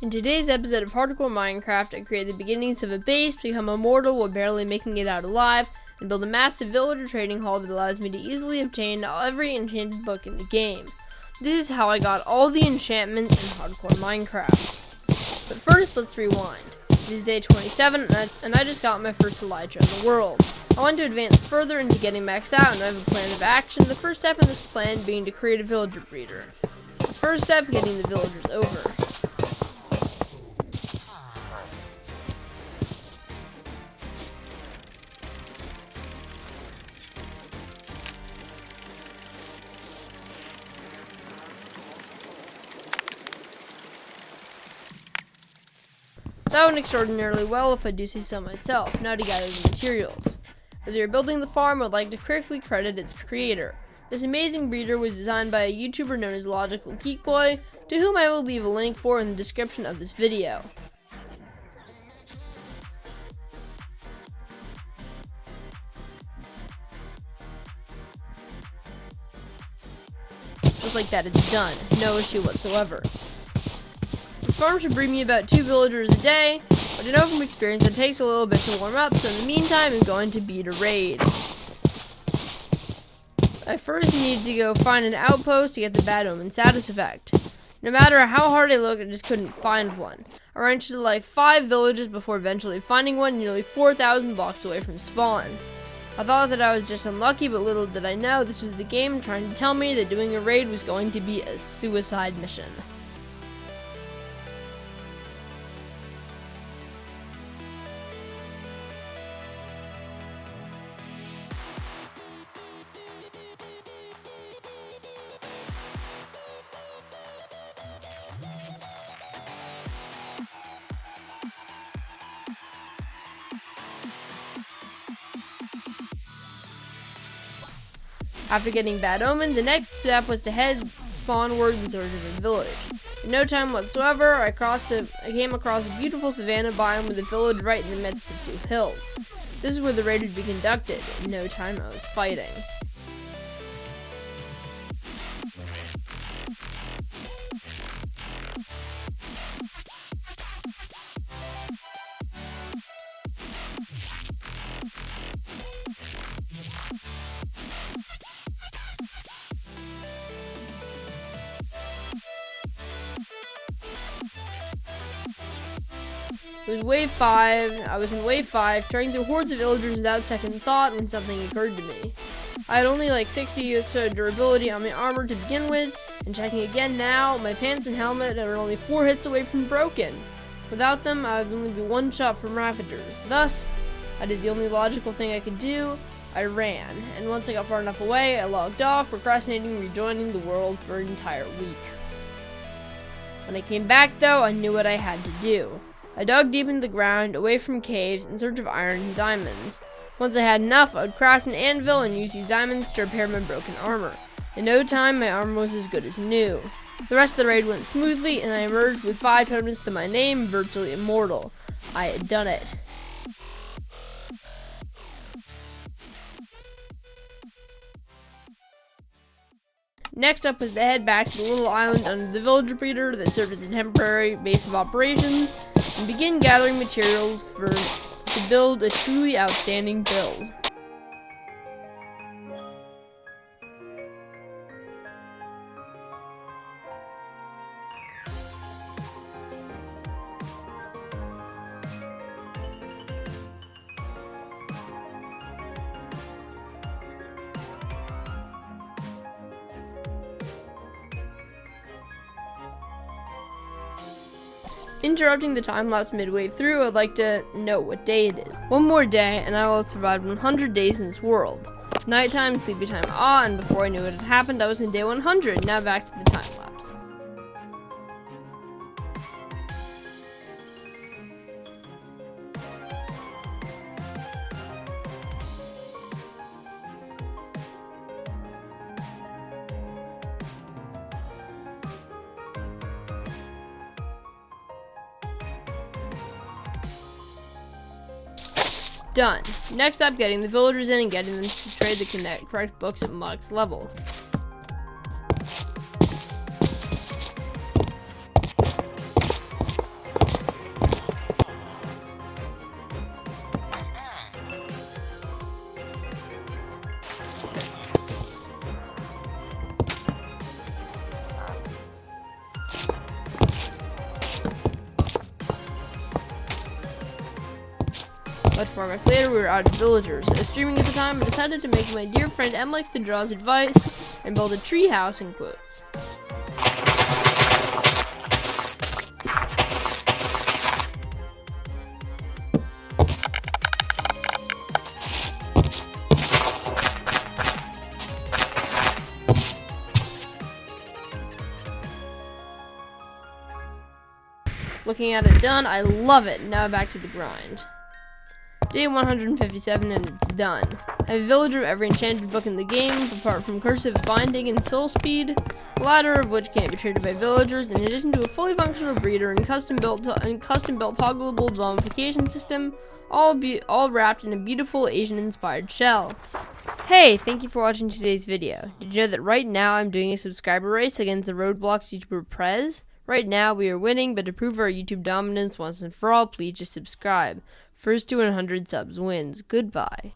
In today's episode of Hardcore Minecraft, I create the beginnings of a base, become immortal while barely making it out alive, and build a massive villager trading hall that allows me to easily obtain every enchanted book in the game. This is how I got all the enchantments in Hardcore Minecraft. But first, let's rewind. It is day 27, and I just got my first Elytra in the world. I want to advance further into getting maxed out, and I have a plan of action, the first step in this plan being to create a villager breeder. First step, getting the villagers over. That went extraordinarily well, if I do say so myself. Now to gather the materials. As we are building the farm, I would like to quickly credit its creator. This amazing breeder was designed by a YouTuber known as Logical Geek Boy, to whom I will leave a link for in the description of this video. Just like that, it's done. No issue whatsoever. This farm should bring me about 2 villagers a day, but I know from experience it takes a little bit to warm up, so in the meantime I'm going to beat a raid. I first need to go find an outpost to get the Bad Omen status effect. No matter how hard I looked, I just couldn't find one. I ran into like 5 villages before eventually finding one nearly 4,000 blocks away from spawn. I thought that I was just unlucky, but little did I know this was the game trying to tell me that doing a raid was going to be a suicide mission. After getting Bad Omen, the next step was to head spawnward in search of a village. In no time whatsoever, I came across a beautiful savanna biome with a village right in the midst of 2 hills. This is where the raid would be conducted. In no time, I was fighting. It was wave 5, I was in wave 5, tearing through hordes of villagers without second thought when something occurred to me. I had only like 60 or so durability on my armor to begin with, and checking again now, my pants and helmet are only 4 hits away from broken. Without them, I would only be 1 shot from Ravagers. Thus, I did the only logical thing I could do, I ran, and once I got far enough away, I logged off, procrastinating rejoining the world for an entire week. When I came back though, I knew what I had to do. I dug deep into the ground, away from caves, in search of iron and diamonds. Once I had enough, I would craft an anvil and use these diamonds to repair my broken armor. In no time, my armor was as good as new. The rest of the raid went smoothly, and I emerged with 5 totems to my name, virtually immortal. I had done it. Next up was to head back to the little island under the villager breeder that served as a temporary base of operations, and begin gathering materials to build a truly outstanding build. Interrupting the time-lapse midway through, I'd like to note what day it is. 1 more day, and I will have survived 100 days in this world. Nighttime, sleepy time, and before I knew what had happened, I was in day 100. Now back to the time-lapse. Done. Next up, getting the villagers in and getting them to trade the correct books at max level. Much progress later, we were out of villagers. I was streaming at the time and decided to make my dear friend Mlikes to Draw's advice and build a tree house in quotes. Looking at it done, I love it. Now back to the grind. Day 157 and it's done. I have a villager of every enchanted book in the game, apart from cursive binding and soul speed, the latter of which can't be traded by villagers, in addition to a fully functional breeder and custom-built toggleable zombification system, all wrapped in a beautiful Asian-inspired shell. Hey, thank you for watching today's video. Did you know that right now I'm doing a subscriber race against the Roblox YouTuber Prez? Right now, we are winning, but to prove our YouTube dominance once and for all, please just subscribe. First to 100 subs wins. Goodbye.